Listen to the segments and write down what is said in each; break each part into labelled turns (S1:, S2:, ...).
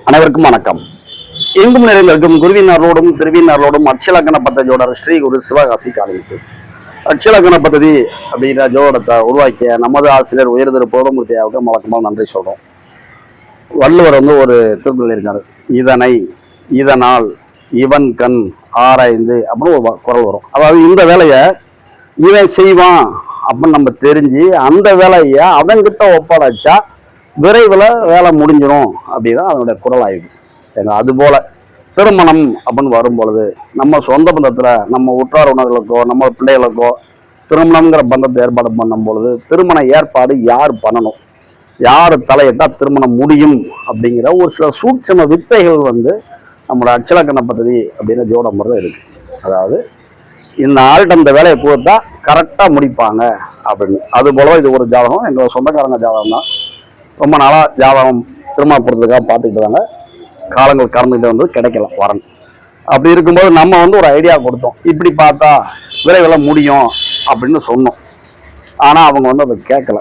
S1: அனைவருக்கும் வணக்கம். எங்கும் நிறைந்திருக்கும் குருவினரோடும் திருவினரோடும் அட்சலக்கண பദ്ധதியோட ஸ்ரீ குரு சிவகாசி காலத்து அட்சலக்கண பദ്ധதி அப்படிங்கிற ஜோடத்தை உருவாக்கிய நமது ஆசிரியர் உயர்திரு பௌரமூர்த்தியாவுக்கு வழக்கமாக நன்றி சொல்றோம். வள்ளுவர் ஒரு திருக்குறள் இருக்காரு, இதனை இதனால் இவன் கண் ஆராய்ந்து அப்படின்னு ஒரு குறள் வரும். அதாவது இந்த வேலையை இவன் செய்வான் அப்படின்னு நம்ம தெரிஞ்சு அந்த வேலையை அவன்கிட்ட ஒப்படைச்சா விரைவில் வேலை முடிஞ்சிடும் அப்படிதான் அதனுடைய குரல் ஆய்வு. சரிங்களா? அதுபோல் திருமணம் அப்படின்னு வரும் பொழுது நம்ம சொந்த பந்தத்தில் நம்ம உற்றார் உணர்களுக்கோ நம்ம பிள்ளைகளுக்கோ திருமணம்ங்கிற பந்தத்தை ஏற்பாடு பண்ணும் பொழுது திருமண ஏற்பாடு யார் பண்ணணும், யார் தலையிட்டால் திருமணம் முடியும் அப்படிங்கிற ஒரு சில சூட்சம வித்தைகள் நம்மளோட அட்சலக்கண பദ്ധதி அப்படிங்கிற ஜோட முறை இருக்குது. அதாவது இந்த ஆள்கிட்ட இந்த வேலையை கொடுத்தா கரெக்டாக முடிப்பாங்க அப்படின்னு. அது போல இது ஒரு ஜாதகம், எங்களோட சொந்தக்காரங்க ஜாதகம் தான். ரொம்ப நாளாக ஜாதகம் திருமண பொறுத்ததுக்காக பார்த்துக்கிட்டு தாங்க. காலங்கள் கடந்துகிட்டு கிடைக்கல வரன். அப்படி இருக்கும்போது நம்ம ஒரு ஐடியா கொடுத்தோம், இப்படி பார்த்தா விரைவில் முடியும் அப்படின்னு சொன்னோம். ஆனால் அவங்க அதை கேட்கல.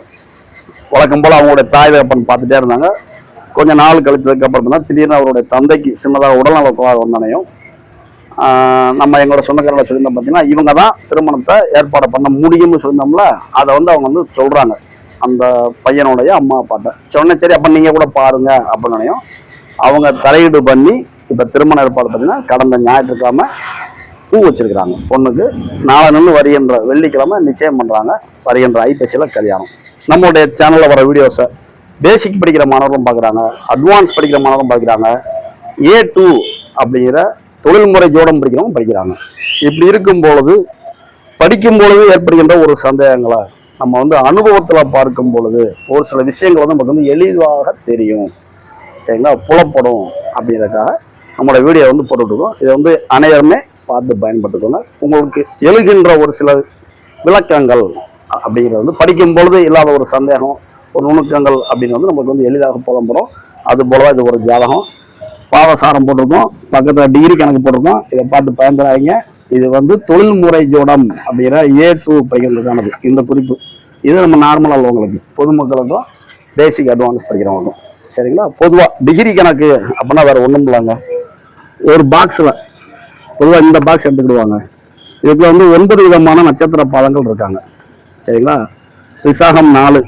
S1: வழக்கம் போல் அவங்களுடைய தாய் தகப்பன் பார்த்துட்டே இருந்தாங்க. கொஞ்சம் நாள் கழிச்சதுக்கு அப்புறம் தான் திடீர்னு அவருடைய தந்தைக்கு சின்னதாக உடல்நலக்குறைவாக வந்தனையும் நம்ம எங்களோட சொந்தக்காரங்களை சொல்லியிருந்தோம். பார்த்தீங்கன்னா இவங்க தான் திருமணத்தை ஏற்பாடு பண்ண முடியும்னு சொல்லியிருந்தோம்ல, அதை அவங்க சொல்கிறாங்க அந்த பையனுடைய அம்மா அப்பாட்ட. சொன்ன சரி அப்போ நீங்கள் கூட பாருங்க அப்படின்னு அவங்க தலையீடு பண்ணி இப்போ திருமண ஏற்பாடு பார்த்தீங்கன்னா கடந்த ஞாயிற்றுக்கிழமை பூ வச்சிருக்கிறாங்க. பொண்ணுக்கு நாளை வருகின்ற வெள்ளிக்கிழமை நிச்சயம் பண்ணுறாங்க. வருகின்ற ஐப்பசியில் கல்யாணம். நம்மளுடைய சேனலில் வர வீடியோஸை பேசிக் படிக்கிற மாணவர்களும் பார்க்குறாங்க, அட்வான்ஸ் படிக்கிற மாணவரும் பார்க்குறாங்க, A2 அப்படிங்கிற தொழில்முறை ஜோடம் படிக்கிறவங்க படிக்கிறாங்க. இப்படி இருக்கும் பொழுது படிக்கும் பொழுது ஏற்படுகின்ற ஒரு சந்தேகங்களை நம்ம அனுபவத்தில் பார்க்கும் பொழுது ஒரு சில விஷயங்கள் நமக்கு எளிதாக தெரியும். சரிங்களா? புலப்படும் அப்படிங்கிறதுக்காக நம்மளோட வீடியோ போட்டுட்ருக்கோம். இதை அனைவருமே பார்த்து பயன்பட்டுக்கோங்க. உங்களுக்கு எழுகின்ற ஒரு சில விளக்கங்கள் அப்படிங்கிறது படிக்கும் பொழுது இல்லாத ஒரு சந்தேகம், ஒரு நுணுக்கங்கள் அப்படின்னு நமக்கு எளிதாக புலம்படும். அது போல இது ஒரு ஜாதகம். பாவசாரம் போட்டிருக்கோம், பக்கத்தில் டிகிரி கணக்கு போட்டிருக்கோம். இதை பார்த்து பயன்படாதீங்க. இது தொழில்முறை ஜோடம் அப்படிங்கிற A2 படிக்கிறதுக்கானது இந்த குறிப்பு. இது நம்ம நார்மலாக உள்ளவங்களுக்கு, பொதுமக்களுக்கும் பேசிக் அட்வான்ஸ் படிக்கிறவங்களுக்கும். சரிங்களா? பொதுவாக டிகிரி கணக்கு அப்படின்னா வேறு ஒன்றும் இல்லைங்க. ஒரு பாக்ஸில் பொதுவாக இந்த பாக்ஸ் எடுத்துக்கிடுவாங்க. இதுக்குள்ள 9 விதமான நட்சத்திர பாதங்கள் இருக்காங்க. சரிங்களா? விசாகம் 4.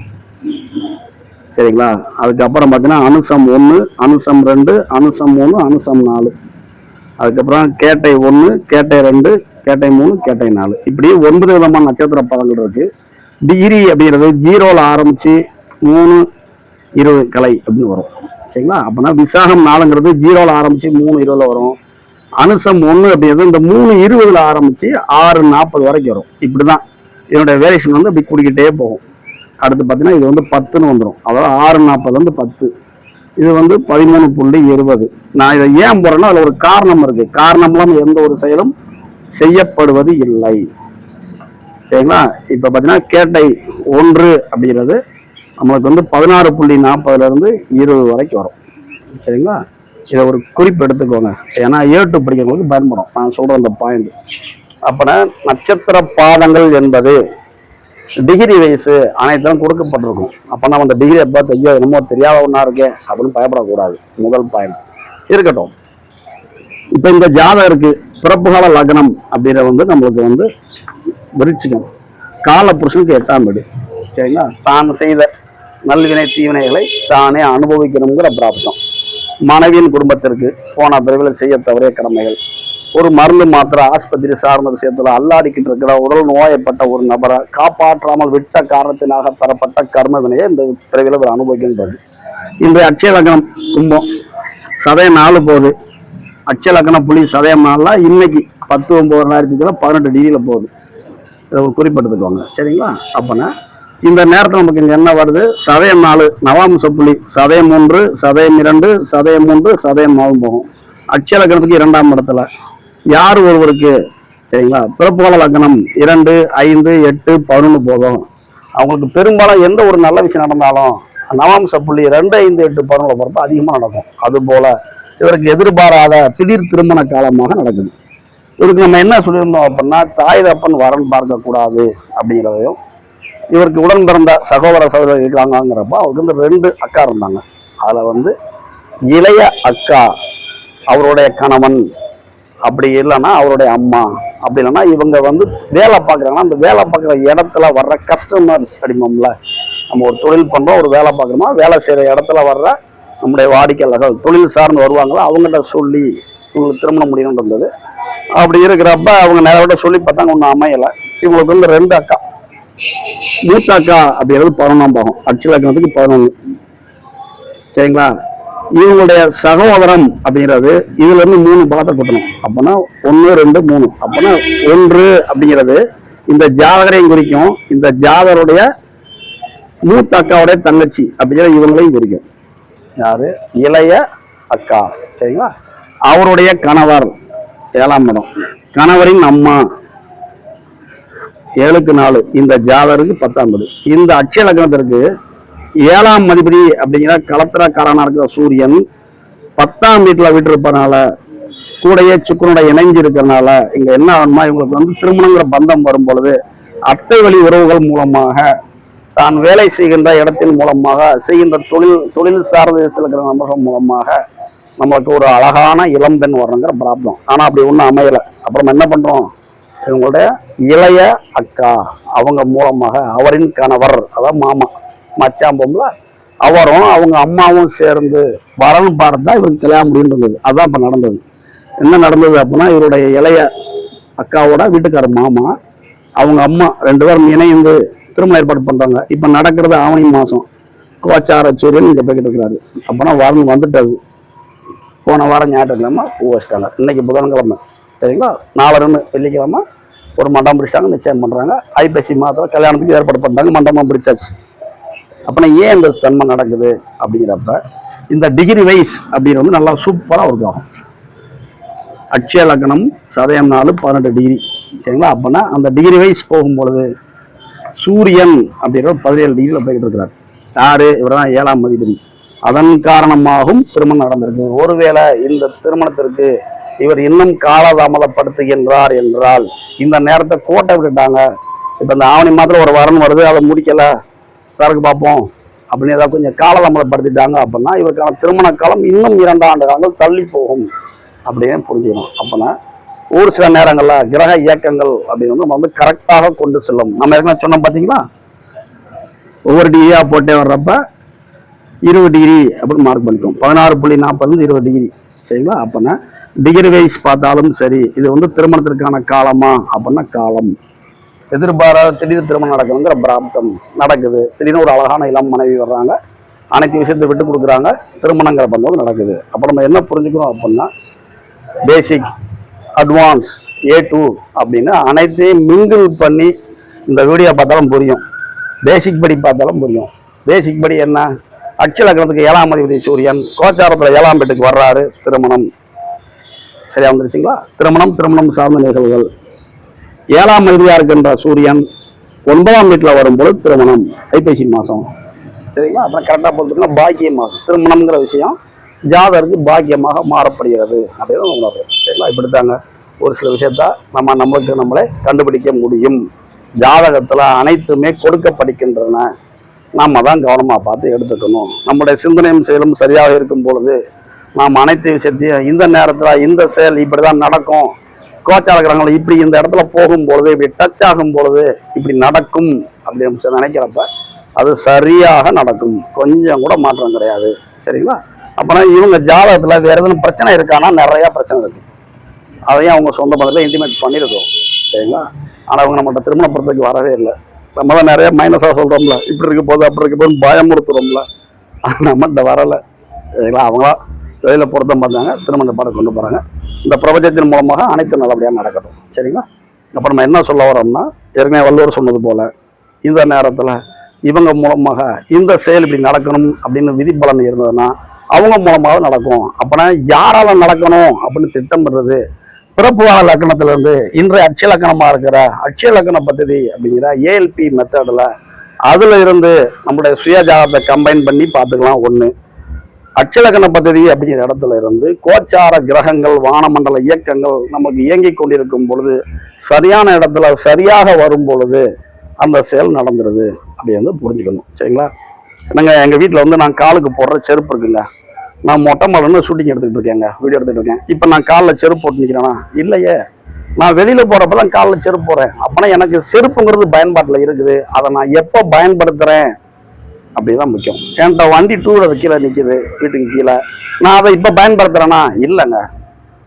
S1: சரிங்களா? அதுக்கப்புறம் பார்த்தீங்கன்னா அனுசம் 1, அனுசம் 2, அனுசம் 3, அனுசம் 4. அதுக்கப்புறம் கேட்டை 1, கேட்டை 2, கேட்டை 3, கேட்டை 4. இப்படி 9 விதமான நட்சத்திர பதங்கள் இருக்கு. டிகிரி அப்படிங்கிறது 0ல் ஆரம்பிச்சு 3, 20 கலை அப்படின்னு வரும். சரிங்களா? அப்படின்னா விசாகம் 4ங்கிறது 0ல் ஆரம்பிச்சு 3, 20 வரும். அனுசம் 1 அப்படிங்கிறது இந்த 3, 20ல் ஆரம்பிச்சு 6, 40 வரைக்கும் வரும். இப்படிதான் இதனுடைய வேரியேஷன் அப்படி கூடிக்கிட்டே போகும். அடுத்து பார்த்தீங்கன்னா இது 10ன்னு வந்துடும். அதாவது 6, 40 10. இது 13.20. நான் இதை ஏன் போறேன்னா அதில் ஒரு காரணம் இருக்கு. காரணம் இல்லாமல் எந்த ஒரு செயலும் செய்யப்படுவது இல்லை. சரிங்களா? இப்போ பார்த்தீங்கன்னா கேட்டை 1 அப்படிங்கிறது நம்மளுக்கு 16.40லேருந்து 20 வரைக்கும் வரும். சரிங்களா? இதை ஒரு குறிப்பு எடுத்துக்கோங்க. ஏன்னா A2 படிக்கிறவங்களுக்கு பயன்படும் நான் சொல்ற அந்த பாயிண்ட். அப்போனா நட்சத்திர பாதங்கள் என்பது டிகிரி வயசு அனைத்தும் கொடுக்கப்பட்டிருக்கும். அப்போ நம்ம அந்த டிகிரியை பார்த்து ஐயோ என்னமோ தெரியாத ஒன்றா இருக்கே அப்படின்னு பயப்படக்கூடாது. முதல் பாயிண்ட் இருக்கட்டும். இப்போ இந்த ஜாதகம் இருக்கு, பிறப்புகால லக்னம் அப்படிங்கிற நம்மளுக்கு விருச்சிகம், கால புருஷனுக்கு 8ஆம் வீடு. சரிங்களா? தான் செய்த நல்வினை தீவினைகளை தானே அனுபவிக்கணுங்கிற பிராப்தம். மனைவியின் குடும்பத்திற்கு போன பிறவில் செய்ய தவறிய கடமைகள், ஒரு மருந்து மாத்திரை ஆஸ்பத்திரி சார்ந்த விஷயத்துல அல்லாடிக்கிட்டு இருக்கிற உடல் நோயப்பட்ட ஒரு நபரை காப்பாற்றாமல் விட்ட காரணத்தினாக பெறப்பட்ட கர்ம வினையை இந்த பிறவில ஒரு அனுபவிக்கின்றது. இன்றைய அட்சய லக்னம் கும்பம், சதயம் 4 போகுது. அட்சய லக்னம் புலி சதயம் 4 இன்னைக்கு 10/9/2018 18 டிகிரியில போகுது. இதை ஒரு குறிப்பிட்டுக்கோங்க. சரிங்களா? அப்பனா இந்த நேரத்தில் நமக்கு இங்க என்ன வருது? சதயம் 4 நவாம்ச புலி, சதயம் 1, சதயம் 2, சதயம் 3, சதயம் 4 போகும். அட்சய லக்னத்துக்கு 2ஆம் இடத்துல யார் ஒருவருக்கு சரிங்களா பிறப்புகால லக்னம் 2, 5, 8, 11 போதும். அவங்களுக்கு பெரும்பாலும் எந்த ஒரு நல்ல விஷயம் நடந்தாலும் நவாம்ச புள்ளி 2, 5, 8, 11 போறப்ப அதிகமாக நடக்கும். அது போல இவருக்கு எதிர்பாராத திடீர் திருமண காலமாக நடக்குது. இவருக்கு நம்ம என்ன சொல்லியிருந்தோம் அப்படின்னா தாய் தப்பன் வரன் பார்க்க கூடாது அப்படிங்கிறதையும், இவருக்கு உடன் பிறந்த சகோதர சகோதரர் இருக்காங்கிறப்ப அவருக்கு 2 அக்கா இருந்தாங்க. அதில் இளைய அக்கா அவருடைய கணவன், அப்படி இல்லைன்னா அவருடைய அம்மா, அப்படி இல்லைன்னா இவங்க வந்து வேலை பார்க்குறாங்கன்னா அந்த வேலை பார்க்குற இடத்துல வர்ற கஸ்டமர்ஸ் அடிமோம்ல. நம்ம ஒரு தொழில் பண்ணுறோம், ஒரு வேலை பார்க்குறோமா, வேலை செய்கிற இடத்துல வர்ற நம்முடைய வாடிக்கையாளர்கள் தொழில் சார்ந்து வருவாங்களோ அவங்கள்ட்ட சொல்லி இவங்களுக்கு திருமணம் முடியணும்னு இருந்தது. அப்படி இருக்கிறப்ப அவங்க நிறைய சொல்லி பார்த்தாங்க, ஒன்றும் அமையலை. இவங்களுக்கு வந்து 2 அக்கா. மூத்த அக்கா அப்படிங்கிறது 11ஆம் பாகம், அட்சலக்கணத்துக்கு 11. சரிங்களா? இவங்களுடைய சகோதரம் அப்படிங்கிறது இதுல இருந்து 3 பாகத்தை கொடுக்கணும். அப்பனா 1 2 3. அப்பனா 1 அப்படிங்கிறது இந்த ஜாதகரையும் குறிக்கும், இந்த ஜாதகருடைய மூத்த அக்காவுடைய தங்கச்சி அப்படிங்கிற இவங்களையும் குறிக்கும். யாரு? இளைய அக்கா. சரிங்களா? அவருடைய கணவர் 7ஆம் இடம், கணவரின் அம்மா 7க்கு 4, இந்த ஜாதகருக்கு 10ஆம் இடம். இந்த அட்சய லக்னத்திற்கு 7ஆம் அதிபதி அப்படிங்கிற கலத்திரக்காரனா இருக்கிற சூரியன் 10ஆம் வீட்டுல விட்டிருப்பதனால கூடையே சுக்கரனுடைய இணைஞ்சு இருக்கிறதுனால இங்க என்ன ஆகுமா, இவங்களுக்கு வந்து திருமணங்கிற பந்தம் வரும் பொழுது அத்தை வழி உறவுகள் மூலமாக, தான் வேலை செய்கின்ற இடத்தின் மூலமாக, செய்கின்ற தொழில் சார்ந்த இருக்கிற நபர்கள் மூலமாக நம்மளுக்கு ஒரு அழகான இளம்பெண் வரணுங்கிற பிராப்தம். ஆனா அப்படி ஒன்றும் அமையலை. அப்புறம் என்ன பண்றோம், இவங்களுடைய இளைய அக்கா அவங்க மூலமாக அவரின் கணவர், அதாவது மாமா மச்சாம்பம்ல, அவரும் அவங்க அம்மாவும் சேர்ந்து வரணும் பார்த்தா இவருக்கு கல்யாணம் முடியுன்றது. அதுதான் இப்ப நடந்தது. என்ன நடந்தது அப்படின்னா, இவருடைய இளைய அக்காவோட வீட்டுக்காரர் மாமா அவங்க அம்மா 2 பேரும் இணைந்து திருமணம் ஏற்பாடு பண்றாங்க. இப்ப நடக்கிறது ஆவணி மாசம். கோச்சார சூரியன் இங்க போய்கிட்டு இருக்கிறாரு. அப்பனா வரணும் வந்துட்டாரு. போன வாரம் ஞாயிற்றுக்கிழமை பூ வச்சிட்டாங்க, இன்னைக்கு புதன்கிழமை. சரிங்களா? 4 வெள்ளிக்கிழமை ஒரு மண்டபம் பிடிச்சிட்டாங்க, நிச்சயம் பண்றாங்க. ஐப்பசி மாதம் கல்யாணத்துக்கு ஏற்பாடு பண்றாங்க, மண்டபம் பிடிச்சாச்சு. அப்படின்னா ஏன் இந்த தன்மை நடக்குது அப்படிங்கிறப்ப இந்த டிகிரி வைஸ் அப்படின்னு வந்து நல்லா சூப்பராக இருக்கும். அட்சய லக்னம் சதயம் 4 18 டிகிரி. சரிங்களா? அப்படின்னா அந்த டிகிரி வைஸ் போகும்பொழுது சூரியன் அப்படிங்கிற 17 டிகிரியில் போய்கிட்டு இருக்கிறார். யாரு? இவர் தான் 7ஆம் அதிபதி. அதன் காரணமாகவும் திருமணம் நடந்திருக்கு. ஒருவேளை இந்த திருமணத்திற்கு இவர் இன்னும் காலதாமதப்படுத்துகின்றார் என்றால் இந்த நேரத்தை கோட்டை விட்டுட்டாங்க. இப்ப இந்த ஆவணி மாதத்துல ஒரு வரன் வருது, அதை முடிக்கல, பிறகு பார்ப்போம் அப்படின்னு ஏதாவது கொஞ்சம் காலதாமதப்படுத்திட்டாங்க அப்படின்னா இவருக்கான திருமண காலம் இன்னும் 2 ஆண்டு காலங்கள் தள்ளி போகும் அப்படின்னு புரிஞ்சுக்கணும். அப்படின்னா ஒரு சில நேரங்கள்ல கிரக இயக்கங்கள் அப்படின்னு நம்ம வந்து கரெக்டாக கொண்டு செல்லும். நம்ம ஏற்கனவே சொன்னோம் பார்த்தீங்களா, ஒவ்வொரு டிகிரியா போட்டே வர்றப்ப 20 டிகிரி அப்படின்னு மார்க் பண்ணிக்கும். 16.40 20 டிகிரி. சரிங்களா? அப்படின்னா டிகிரி வைஸ் பார்த்தாலும் சரி, இது வந்து திருமணத்திற்கான காலமா அப்படின்னா காலம். எதிர்பாராத திடீர் திருமணம் நடக்குதுங்கிற பிராப்தம் நடக்குது. திடீர்னு ஒரு அழகான இளம் மனைவி வர்றாங்க, அனைத்து விஷயத்தை விட்டு கொடுக்குறாங்க, திருமணங்கிற பந்தம் நடக்குது. அப்போ நம்ம என்ன புரிஞ்சுக்கிறோம் அப்படின்னா, பேசிக் அட்வான்ஸ் A2 அப்படின்னு அனைத்தையும் மிங்கிள் பண்ணி இந்த வீடியோ பார்த்தாலும் புரியும். பேசிக் படி பார்த்தாலும் புரியும். பேசிக் படி என்ன, அட்சய லக்னத்துக்கு 7ஆம் அதிபதி சூரியன் கோச்சாரத்தில் 7ஆம் வீட்டுக்கு வர்றாரு, திருமணம். சரியா வந்துருச்சுங்களா? திருமணம் சார்ந்த நிகழ்வுகள். 7ஆம் அதிபதியா இருக்கின்ற சூரியன் 9ஆம் வீட்டில் வரும்போது திருமணம், ஐப்பசி மாதம். சரிங்களா? அப்புறம் கரெக்டாக பார்த்துக்கலாம், பாக்கியமாக திருமணம்ங்கிற விஷயம் ஜாதகருக்கு பாக்கியமாக மாறப்படுகிறது அப்படின்னு உணர்வு. சரிங்களா? இப்படித்தாங்க ஒரு சில விஷயத்த நம்மளுக்கு நம்மளே கண்டுபிடிக்க முடியும். ஜாதகத்தில் அனைத்துமே கொடுக்கப்படுகின்றன. நாம் தான் கவனமாக பார்த்து எடுத்துக்கணும். நம்முடைய சிந்தனையும் செயலும் சரியாக இருக்கும் பொழுது நாம் அனைத்து விஷயத்தையும் இந்த நேரத்தில் இந்த செயல் இப்படி தான் நடக்கும், கோச்சார கிரகங்கள் இப்படி இந்த இடத்துல போகும்பொழுது, இப்படி டச் ஆகும் பொழுது இப்படி நடக்கும் அப்படின்னு நினைக்கிறப்ப அது சரியாக நடக்கும். கொஞ்சம் கூட மாற்றம் கிடையாது. சரிங்களா? அப்புறம் இவங்க ஜாதகத்துல வேற எதுவும் பிரச்சனை இருக்கானா, நிறைய பிரச்சனை இருக்கு. அதையும் அவங்க சொந்த பந்தத்தில் இன்டிமேட் பண்ணியிருக்கோம். சரிங்களா? ஆனால் அவங்க நம்மகிட்ட திருமணப்படுறதுக்கு வரவே இல்லை. நம்ம தான் நிறைய மைனஸாக சொல்கிறோம்ல, இப்படி இருக்க போது அப்படி இருக்க போது பயமுறுத்துறோம்ல, நம்மகிட்ட வரலை. சரிங்களா? அவங்களா வெளியில் பொருத்தம் பார்த்தாங்க, திருமண பாடம் கொண்டு போகிறாங்க. இந்த பிரபஞ்சத்தின் மூலமாக அனைத்து நல்லபடியாக நடக்கட்டும். சரிங்களா? அப்போ நம்ம என்ன சொல்ல வரோம்னா, ஏற்கனவே வள்ளுவர் சொன்னது போல இந்த நேரத்தில் இவங்க மூலமாக இந்த செயல் இப்படி நடக்கணும் அப்படின்னு விதி பலன் இருந்ததுன்னா அவங்க மூலமாக நடக்கும். அப்பனா யாரால நடக்கணும் அப்படின்னு திட்டமிடுறது பிறப்பு கால லக்கணத்திலிருந்து இன்றைய அட்சய லக்கணமா இருக்கிற அட்சய லக்கண பദ്ധதி அப்படிங்கிற ALP மெத்தடில் அதுல இருந்து நம்மளுடைய சுயஜாதத்தை கம்பைன் பண்ணி பார்த்துக்கலாம். ஒன்று, அட்சய லக்கண பദ്ധதி அப்படிங்கிற இடத்துல இருந்து கோச்சார கிரகங்கள் வானமண்டல இயக்கங்கள் நமக்கு இயங்கி கொண்டிருக்கும் பொழுது சரியான இடத்துல சரியாக வரும் பொழுது அந்த செயல் நடந்துருது அப்படி வந்து புரிஞ்சுக்கணும். சரிங்களா? நாங்கள் எங்கள் வீட்டில் வந்து நான் காலுக்கு போடுற செருப்பு இருக்குங்க, நான் மொட்டை மாடல்னு ஷூட்டிங் எடுத்துக்கிட்டு இருக்கேங்க, வீடியோ எடுத்துகிட்டு இருக்கேன். இப்போ நான் காலில் செருப்பு போட்டு நிற்கிறேன்னா இல்லையே, நான் வெளியில் போகிறப்ப தான் காலில் செருப்பு போகிறேன். அப்போனா எனக்கு செருப்புங்கிறது பயன்பாட்டில் இருக்குது. அதை நான் எப்போ பயன்படுத்துகிறேன் அப்படிதான் முக்கியம். என்கிட்ட வண்டி 2 வீலர் கீழே நிற்கிது, வீட்டுக்கு கீழே, நான் அதை இப்போ பயன்படுத்துகிறேன்னா இல்லைங்க.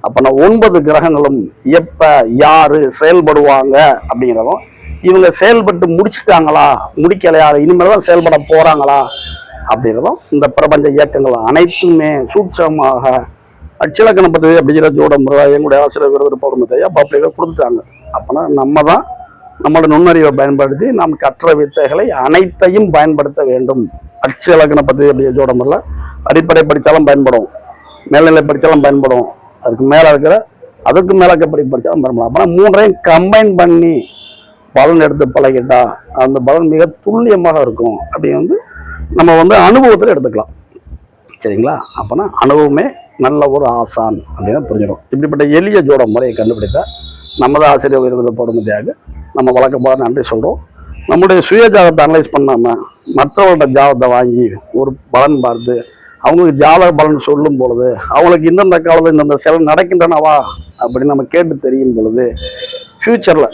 S1: அப்போ நான் 9 கிரகங்களும் எப்போ யார் செயல்படுவாங்க அப்படிங்கிறதும், இவங்க செயல்பட்டு முடிச்சுட்டாங்களா முடிக்கலையா, இனிமேல் தான் செயல்பட போகிறாங்களா அப்படிங்கிறதும் இந்த பிரபஞ்ச இயக்கங்கள் அனைத்துமே சூட்சமாக அட்சலக்கண பദ്ധதி அப்படிங்கிற ஜோட முறை எங்களுடைய ஆசிரியர் விருது பௌர்ணமித்தையா பப்ளிக்காக கொடுத்துட்டாங்க. அப்போனா நம்ம தான் நம்மளோட நுண்ணறிவை பயன்படுத்தி நாம் கற்ற வித்தைகளை அனைத்தையும் பயன்படுத்த வேண்டும். அட்சலக்கண பദ്ധதி அப்படிங்கிற ஜோட முறையில் அடிப்படை படித்தாலும் பயன்படும், மேல்நிலை படித்தாலும் பயன்படும், அதுக்கு மேலே இருக்கிற அதுக்கு மேலே படி படித்தாலும் பயன்படும். அப்போனா 3ஐயும் கம்பைன் பண்ணி பலன் எடுத்து பழகிட்டா அந்த பலன் மிக துல்லியமாக இருக்கும். அப்படி நம்ம அனுபவத்தில் எடுத்துக்கலாம். சரிங்களா? அப்போனா அனுபவமே நல்ல ஒரு ஆசான் அப்படின்னு புரிஞ்சிடும். இப்படிப்பட்ட எளிய ஜோட முறையை கண்டுபிடித்தா நமது ஆசிரியர் விருது பௌர்ணமியாக நம்ம வழக்கமாக நன்றி சொல்கிறோம். நம்முடைய சுய ஜாதகத்தை அனலைஸ் பண்ணாமல் மற்றவர்களோட ஜாதகத்தை வாங்கி ஒரு பலன் பார்த்து அவங்களுக்கு ஜாதக பலன் சொல்லும் பொழுது அவங்களுக்கு இந்தந்த காலத்தில் இந்தந்த செயல் நடக்கின்றனவா அப்படின்னு நம்ம கேட்டு தெரியும் பொழுது ஃப்யூச்சரில்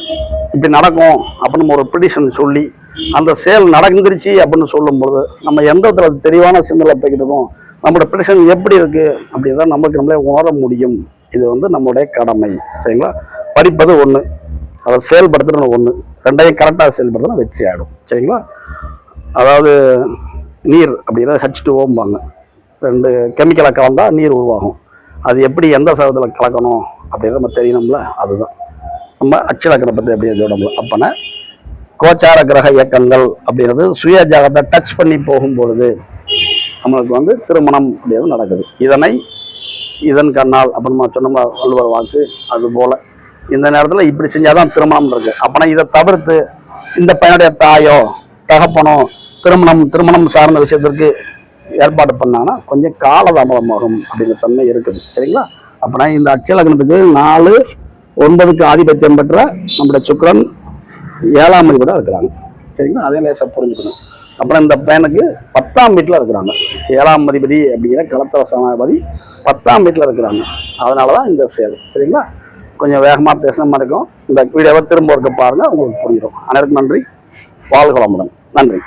S1: இப்படி நடக்கும் அப்படின்னு நம்ம ஒரு ப்ரிடிஷன் சொல்லி அந்த செயல் நடந்துருச்சு அப்படின்னு சொல்லும்பொழுது நம்ம எந்த இடத்துல தெளிவான சிந்தனை போய்கிட்டோம், நம்மளோட ப்ரிடிஷன் எப்படி இருக்குது அப்படிதான் நமக்கு நம்மளே உணர முடியும். இது நம்மளுடைய கடமை. சரிங்களா? படிப்பது ஒன்று, அதை செயல்படுத்துறது ஒன்று, ரெண்டையும் கரெக்டாக செயல்படுத்தினா வெற்றி ஆகிடும். சரிங்களா? அதாவது நீர் அப்படின்னா H2Oம்பாங்க, 2 கெமிக்கலை கலந்தால் நீர் உருவாகும். அது எப்படி எந்த சதத்தில் கலக்கணும் அப்படிங்கிறத நம்ம தெரியணும்ல, அதுதான் நம்ம அட்சலக்கண பற்றி அப்படியே ஜோடம்ல. அப்போனா கோச்சார கிரக இயக்கங்கள் அப்படிங்கிறது சுய ஜாதகத்தை டச் பண்ணி போகும்பொழுது நம்மளுக்கு திருமணம் அப்படிங்கிறது நடக்குது. இதன் கண்ணால் அப்படின்னு சொன்னோம்னா வள்ளுவர் வாக்கு, அதுபோல் இந்த நேரத்தில் இப்படி செஞ்சாதான் திருமணம் இருக்கு. அப்போனா இதை தவிர்த்து இந்த பையனுடைய தாயோ தகப்பனோ திருமணம் சார்ந்த விஷயத்திற்கு ஏற்பாடு பண்ணாங்கன்னா கொஞ்சம் காலதாமதமாகும் அப்படிங்கிற தன்மை இருக்குது. சரிங்களா? அப்போனா இந்த அட்சலக்கணத்துக்கு 4, 9க்கு ஆதிபத்தியம் பெற்ற நம்முடைய சுக்கிரன் 7ஆம் அதிபதியாக இருக்கிறாங்க. சரிங்களா? அதே லேசாக புரிஞ்சுக்கணும். அப்புறம் இந்த பையனுக்கு 10ஆம் வீட்டில் இருக்கிறாங்க. 7ஆம் அதிபதி அப்படிங்கிற களத்திர சனாதிபதி 10ஆம் வீட்டில் இருக்கிறாங்க. அதனால தான் இந்த செயல். சரிங்களா? கொஞ்சம் வேகமாக பேசுன மாதிரி இருக்கும். இந்த வீடியோவை திரும்ப இருக்க பாருங்கள், உங்களுக்கு புரிஞ்சிடும். அனைவருக்கும் நன்றி. வாழ்க வளமுடன். நன்றி.